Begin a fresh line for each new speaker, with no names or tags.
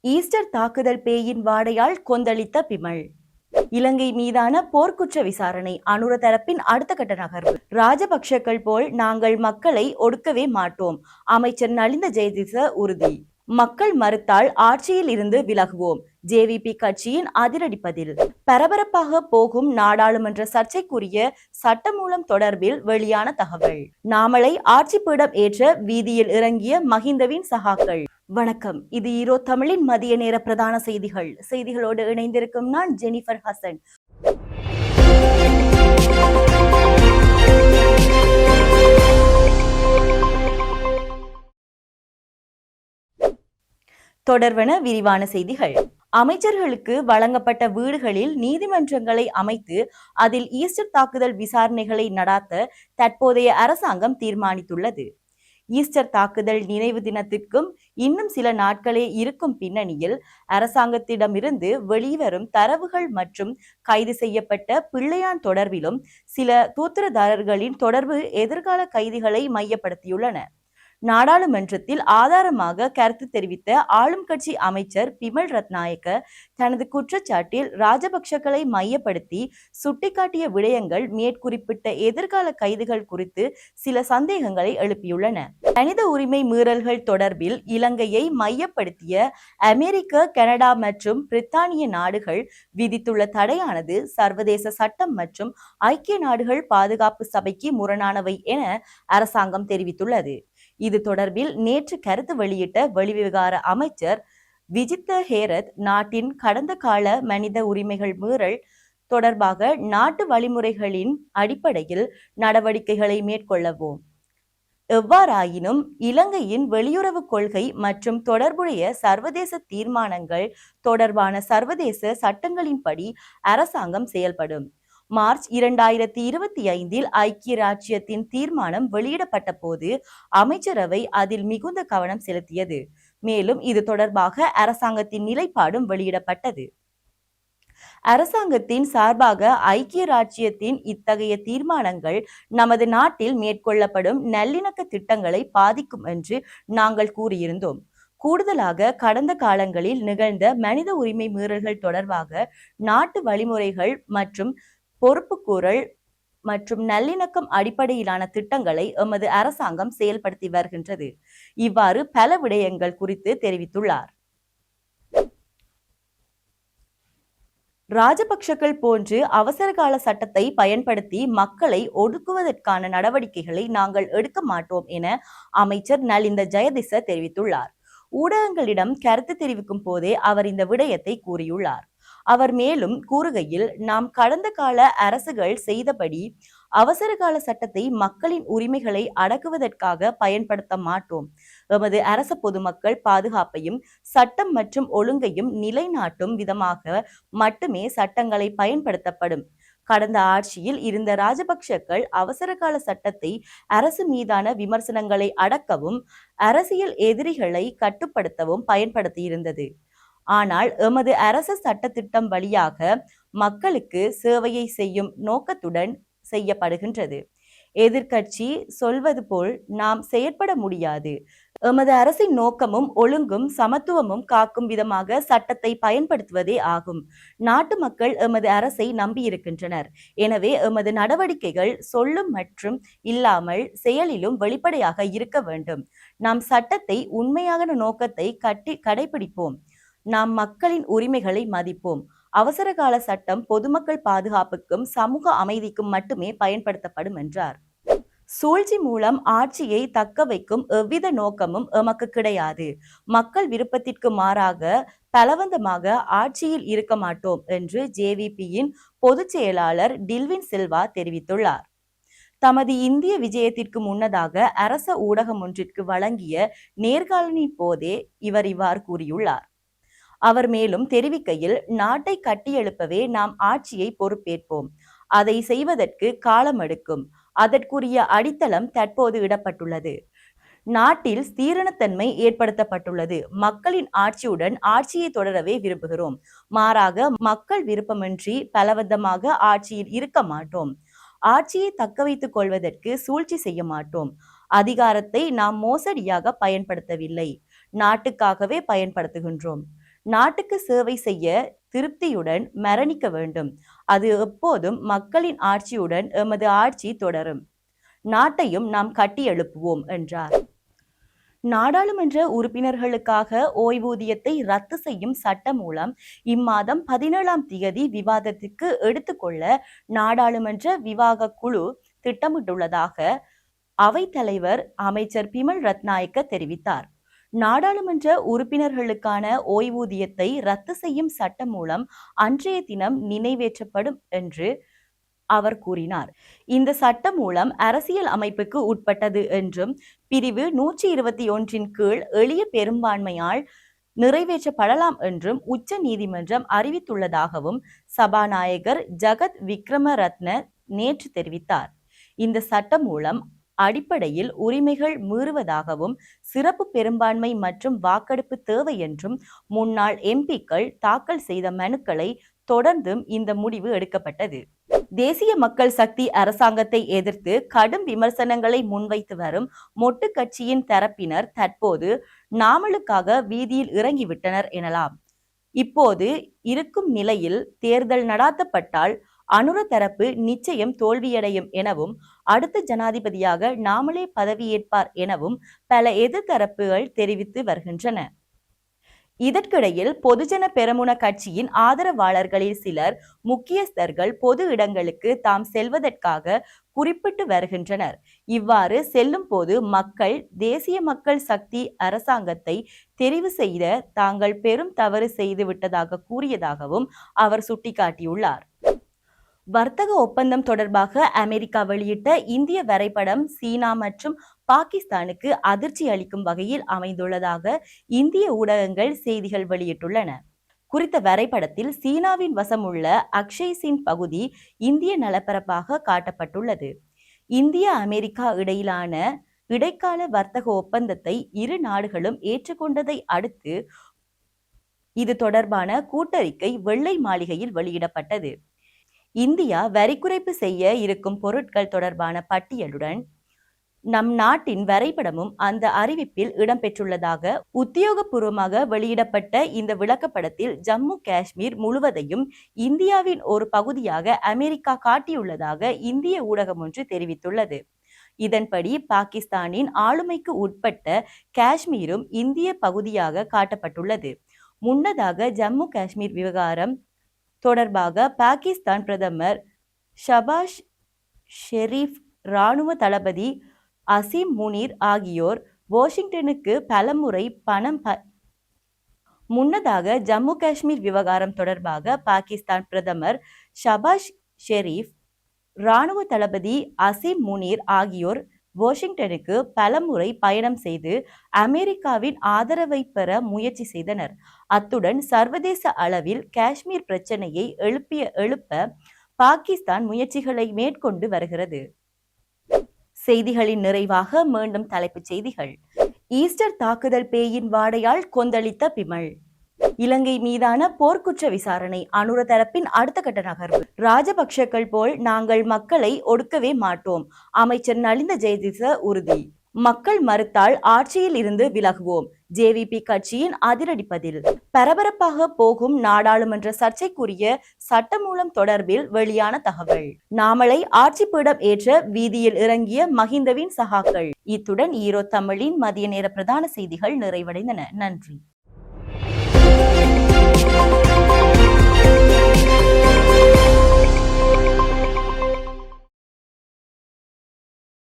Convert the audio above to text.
Easter தாக்குதல் பேயின் வாடையால் கொந்தளித்த பிமல். இலங்கை மீதான போர்க்குற்ற விசாரணை அனுர தரப்பின் அடுத்த கட்ட நகர்வு. ராஜபக்ஷக்கள் போல் நாங்கள் மக்களை ஒடுக்கவே மாட்டோம். அமைச்சர் நலிந்த ஜெயதிச உறுதி. மக்கள் மறுத்தால் ஆட்சியில் இருந்து விலகுவோம். ஜேவிபி கட்சியின் அதிரடி பதில். பரபரப்பாக போகும் நாடாளுமன்ற சர்ச்சைக்குரிய சட்டமூலம் தொடர்பில் வெளியான தகவல். நாமலை ஆட்சி பீடம் ஏற்ற வீதியில் இறங்கிய மஹிந்தவின் சகாக்கள். வணக்கம், இது ஈரோ தமிழின் மதிய நேர பிரதான செய்திகளோடு இணைந்திருக்கும் நான் ஜெனிஃபர் ஹசன். தொடர்வன விரிவான செய்திகள். அமைச்சர்களுக்கு வழங்கப்பட்ட வீடுகளில் நீதிமன்றங்களை அமைத்து அதில் ஈஸ்டர் தாக்குதல் விசாரணைகளை நடாத்த தற்போதைய அரசாங்கம் தீர்மானித்துள்ளது. ஈஸ்டர் தாக்குதல் நினைவு தினத்திற்கும் இன்னும் சில நாட்களே இருக்கும் பின்னணியில் அரசாங்கத்திடமிருந்து வெளிவரும் தரவுகள் மற்றும் கைது செய்யப்பட்ட பிள்ளையான் தொடர்பிலும் சில சூத்திரதாரர்களின் தொடர்பு எதிர்கால கைதிகளை மையப்படுத்தியுள்ளன. நாடாளுமன்றத்தில் ஆதாரமாக கருத்து தெரிவித்த ஆளும் கட்சி அமைச்சர் பிமல் ரத்நாயக்க தனது குற்றச்சாட்டில் ராஜபக்ஷக்களை மையப்படுத்தி சுட்டிக்காட்டிய விடயங்கள் மேற்குறிப்பிட்ட எதிர்கால கைதுகள் குறித்து சில சந்தேகங்களை எழுப்பியுள்ளன. மனித உரிமை மீறல்கள் தொடர்பில் இலங்கையை மையப்படுத்திய அமெரிக்க, கனடா மற்றும் பிரித்தானிய நாடுகள் விதித்துள்ள தடையானது சர்வதேச சட்டம் மற்றும் ஐக்கிய நாடுகள் பாதுகாப்பு சபைக்கு முரணானவை என அரசாங்கம் தெரிவித்துள்ளது. இது தொடர்பில் நேற்று கருத்து வெளியிட்ட வெளிவிவகார அமைச்சர் விஜித்த ஹேரத், நாட்டின் கடந்த கால மனித உரிமைகள் மீறல் தொடர்பாக நாட்டு வழிமுறைகளின் அடிப்படையில் நடவடிக்கைகளை மேற்கொள்ளவும், எவ்வாறாயினும் இலங்கையின் வெளியுறவு கொள்கை மற்றும் தொடர்புடைய சர்வதேச தீர்மானங்கள் தொடர்பான சர்வதேச சட்டங்களின்படி அரசாங்கம் செயல்படும். மார்ச் 2025 ஐக்கிய ராச்சியத்தின் தீர்மானம் வெளியிடப்பட்ட போது அமைச்சரவை அதில் மிகுந்த கவனம் செலுத்தியது. மேலும் இது தொடர்பாக அரசாங்கத்தின் நிலைப்பாடும் வெளியிடப்பட்டது. அரசாங்கத்தின் சார்பாக ஐக்கிய ராச்சியத்தின் இத்தகைய தீர்மானங்கள் நமது நாட்டில் மேற்கொள்ளப்படும் நல்லிணக்க திட்டங்களை பாதிக்கும் என்று நாங்கள் கூறியிருந்தோம். கூடுதலாக கடந்த காலங்களில் நிகழ்ந்த மனித உரிமை மீறல்கள் தொடர்பாக நாட்டு வழிமுறைகள் மற்றும் பொறுப்புக்கூறல் மற்றும் நல்லிணக்கம் அடிப்படையிலான திட்டங்களை எமது அரசாங்கம் செயல்படுத்தி வருகின்றது. இவ்வாறு பல விடயங்கள் குறித்து தெரிவித்துள்ளார். ராஜபக்ஷக்கள் போன்று அவசரகால சட்டத்தை பயன்படுத்தி மக்களை ஒடுக்குவதற்கான நடவடிக்கைகளை நாங்கள் எடுக்க மாட்டோம் என அமைச்சர் நலிந்த ஜெயதிச தெரிவித்துள்ளார். ஊடகங்களிடம் கருத்து தெரிவிக்கும் போதே அவர் இந்த விடயத்தை கூறியுள்ளார். அவர் மேலும் கூறுகையில், நாம் கடந்த கால அரசுகள் செய்தபடி அவசரகால சட்டத்தை மக்களின் உரிமைகளை அடக்குவதற்காக பயன்படுத்த மாட்டோம். எமது அரச பொதுமக்கள் பாதுகாப்பையும் சட்டம் மற்றும் ஒழுங்கையும் நிலைநாட்டும் விதமாக மட்டுமே சட்டங்களை பயன்படுத்தப்படும். கடந்த ஆட்சியில் இருந்த ராஜபக்ஷக்கள் அவசரகால சட்டத்தை அரசு மீதான விமர்சனங்களை அடக்கவும் அரசியல் எதிரிகளை கட்டுப்படுத்தவும் பயன்படுத்தியிருந்தது. ஆனால் எமது அரச சட்டத்திட்டம் வழியாக மக்களுக்கு சேவையை செய்யும் நோக்கத்துடன் செய்யப்படுகின்றது. எதிர்கட்சி சொல்வது போல் நாம் செயற்பட முடியாது. எமது அரசின் நோக்கமும் ஒழுங்கும் சமத்துவமும் காக்கும் விதமாக சட்டத்தை பயன்படுத்துவதே ஆகும். நாட்டு மக்கள் எமது அரசை நம்பியிருக்கின்றனர். எனவே எமது நடவடிக்கைகள் சொல்லும் மற்றும் இல்லாமல் செயலிலும் வெளிப்படையாக இருக்க வேண்டும். நாம் சட்டத்தை உண்மையான நோக்கத்தை கடைபிடிப்போம். நாம் மக்களின் உரிமைகளை மதிப்போம். அவசரகால சட்டம் பொதுமக்கள் பாதுகாப்புக்கும் சமூக அமைதிக்கும் மட்டுமே பயன்படுத்தப்படும் என்றார். சூழ்ச்சி மூலம் ஆட்சியை தக்க வைக்கும் எவ்வித நோக்கமும் எமக்கு கிடையாது. மக்கள் விருப்பத்திற்கு மாறாக பலவந்தமாக ஆட்சியில் இருக்க மாட்டோம் என்று ஜேவிபியின் பொதுச் செயலாளர் டில்வின் சில்வா தெரிவித்துள்ளார். தமது இந்திய விஜயத்திற்கு முன்னதாக அரச ஊடகம் ஒன்றிற்கு வழங்கிய நேர்காணலின் போதே இவர் இவ்வாறு கூறியுள்ளார். அவர் மேலும் தெரிவிக்கையில், நாட்டை கட்டியெழுப்பவே நாம் ஆட்சியை பொறுப்பேற்போம். அதை செய்வதற்கு காலம் எடுக்கும். அதற்குரிய அடித்தளம் தற்போது இடப்பட்டுள்ளது. நாட்டில் ஸ்திரத்தன்மை ஏற்படுத்தப்பட்டுள்ளது. மக்களின் ஆட்சியுடன் ஆட்சியை தொடரவே விரும்புகிறோம். மாறாக மக்கள் விருப்பமின்றி பலவந்தமாக ஆட்சியில் இருக்க மாட்டோம். ஆட்சியை தக்க வைத்துக் கொள்வதற்கு சூழ்ச்சி செய்ய மாட்டோம். அதிகாரத்தை நாம் மோசடியாக பயன்படுத்தவில்லை, நாட்டுக்காகவே பயன்படுத்துகின்றோம். நாட்டுக்கு சேவை செய்ய திருப்தியுடன் மரணிக்க வேண்டும். அது எப்போதும் மக்களின் ஆட்சியுடன் எமது ஆட்சி தொடரும். நாட்டையும் நாம் கட்டி எழுப்புவோம் என்றார். நாடாளுமன்ற உறுப்பினர்களுக்காக ஓய்வூதியத்தை ரத்து செய்யும் சட்ட மூலம் இம்மாதம் 17ஆம் தேதி விவாதத்திற்கு எடுத்துக்கொள்ள நாடாளுமன்ற விவாக குழு திட்டமிட்டுள்ளதாக அவைத்தலைவர் அமைச்சர் பிமல் ரத்நாயக்க தெரிவித்தார். நாடாளுமன்ற உறுப்பினர்களுக்கான ஓய்வூதியத்தை ரத்து செய்யும் சட்ட மூலம் அன்றைய தினம் நிறைவேற்றப்படும் என்று அவர் கூறினார். இந்த சட்டம் மூலம் அரசியல் அமைப்புக்கு உட்பட்டது என்றும் பிரிவு 121 கீழ் எளிய பெரும்பான்மையால் நிறைவேற்றப்படலாம் என்றும் உச்ச நீதிமன்றம் அறிவித்துள்ளதாகவும் சபாநாயகர் ஜகத் விக்ரமரத்ன நேற்று தெரிவித்தார். இந்த சட்டம் மூலம் அடிப்படையில் உரிமைகள் மீறுவதாகவும் சிறப்பு பெரும்பான்மை மற்றும் வாக்கெடுப்பு தேவை என்றும் முன்னாள் எம்பிக்கள் தாக்கல் செய்த மனுக்களை தொடர்ந்தும் இந்த முடிவு எடுக்கப்பட்டது. தேசிய மக்கள் சக்தி அரசாங்கத்தை எதிர்த்து கடும் விமர்சனங்களை முன்வைத்து வரும் மொட்டு கட்சியின் தரப்பினர் தற்போது நாமலுக்காக வீதியில் இறங்கிவிட்டனர் எனலாம். இப்போது இருக்கும் நிலையில் தேர்தல் நடாத்தப்பட்டால் அனுர தரப்பு நிச்சயம் தோல்வியடையும் எனவும் அடுத்த ஜனாதிபதியாக நாமலே பதவியேற்பார் எனவும் பல எதிர்த்தரப்புகள் தெரிவித்து வருகின்றன. இதற்கிடையில் பொதுஜன பெரமுன கட்சியின் ஆதரவாளர்களில் சிலர் முக்கியஸ்தர்கள் பொது இடங்களுக்கு தாம் செல்வதற்காக குறிப்பிட்டு வருகின்றனர். இவ்வாறு செல்லும் போது மக்கள் தேசிய மக்கள் சக்தி அரசாங்கத்தை தெரிவு செய்த தாங்கள் பெரும் தவறு செய்துவிட்டதாக கூறியதாகவும் அவர் சுட்டிக்காட்டியுள்ளார். வர்த்தக ஒப்பந்தம் தொடர்பாக அமெரிக்கா வெளியிட்ட இந்திய வரைபடம் சீனா மற்றும் பாகிஸ்தானுக்கு அதிர்ச்சி அளிக்கும் வகையில் அமைந்துள்ளதாக இந்திய ஊடகங்கள் செய்திகள் வெளியிட்டுள்ளன. குறித்த வரைபடத்தில் சீனாவின் வசமுள்ள அக்ஷய் சின் பகுதி இந்திய நிலப்பரப்பாக காட்டப்பட்டுள்ளது. இந்தியா அமெரிக்கா இடையிலான இடைக்கால வர்த்தக ஒப்பந்தத்தை இரு நாடுகளும் ஏற்றுக்கொண்டதை அடுத்து இது தொடர்பான கூட்டறிக்கை வெள்ளை மாளிகையில் வெளியிடப்பட்டது. இந்தியா வரி குறைப்பு செய்ய இருக்கும் பொருட்கள் தொடர்பான பட்டியலுடன் நம் நாட்டின் வரைபடமும் அந்த அறிவிப்பில் இடம்பெற்றுள்ளதாக உத்தியோகபூர்வமாக வெளியிடப்பட்ட இந்த விளக்கப்படத்தில் ஜம்மு காஷ்மீர் முழுவதையும் இந்தியாவின் ஒரு பகுதியாக அமெரிக்கா காட்டியுள்ளதாக இந்திய ஊடகம் ஒன்று தெரிவித்துள்ளது. இதன்படி பாகிஸ்தானின் ஆளுமைக்கு உட்பட்ட காஷ்மீரும் இந்திய பகுதியாக காட்டப்பட்டுள்ளது. முன்னதாக ஜம்மு காஷ்மீர் விவகாரம் தொடர்பாக பாகிஸ்தான் பிரதமர் ஷபாஸ் ஷெரீப், இராணுவ தளபதி அசீம் முனீர் ஆகியோர் வாஷிங்டனுக்கு பலமுறை முன்னதாக ஜம்மு காஷ்மீர் விவகாரம் தொடர்பாக பாகிஸ்தான் பிரதமர் ஷபாஸ் ஷெரீப், இராணுவ தளபதி அசீம் முனீர் ஆகியோர் வாஷிங்டனுக்கு பலமுறை பயணம் செய்து அமெரிக்காவின் ஆதரவை பெற முயற்சி செய்தனர். அத்துடன் சர்வதேச அளவில் காஷ்மீர் பிரச்சனையை எழுப்ப பாகிஸ்தான் முயற்சிகளை மேற்கொண்டு வருகிறது. செய்திகளின் நிறைவாக மீண்டும் தலைப்புச் செய்திகள். ஈஸ்டர் தாக்குதல் பேயின் வாடையால் கொந்தளித்த பிமல். இலங்கை மீதான போர்க்குற்ற விசாரணை அனுர தரப்பின் அடுத்த கட்ட நகர்வு. ராஜபக்ஷக்கள் போல் நாங்கள் மக்களை ஒடுக்கவே மாட்டோம். அமைச்சர் நலிந்த ஜெயதிச உறுதி. மக்கள் மறுத்தால் ஆட்சியில் இருந்து விலகுவோம். ஜேவிபி கட்சியின் அதிரடி பதில். பரபரப்பாக போகும் நாடாளுமன்ற சர்ச்சைக்குரிய சட்டமூலம் தொடர்பில் வெளியான தகவல். நாமலை ஆட்சி பீடம் ஏற்ற வீதியில் இறங்கிய மஹிந்தவின் சகாக்கள். இத்துடன் ஈரோடு தமிழின் மதிய நேர பிரதான செய்திகள் நிறைவடைந்தன. நன்றி.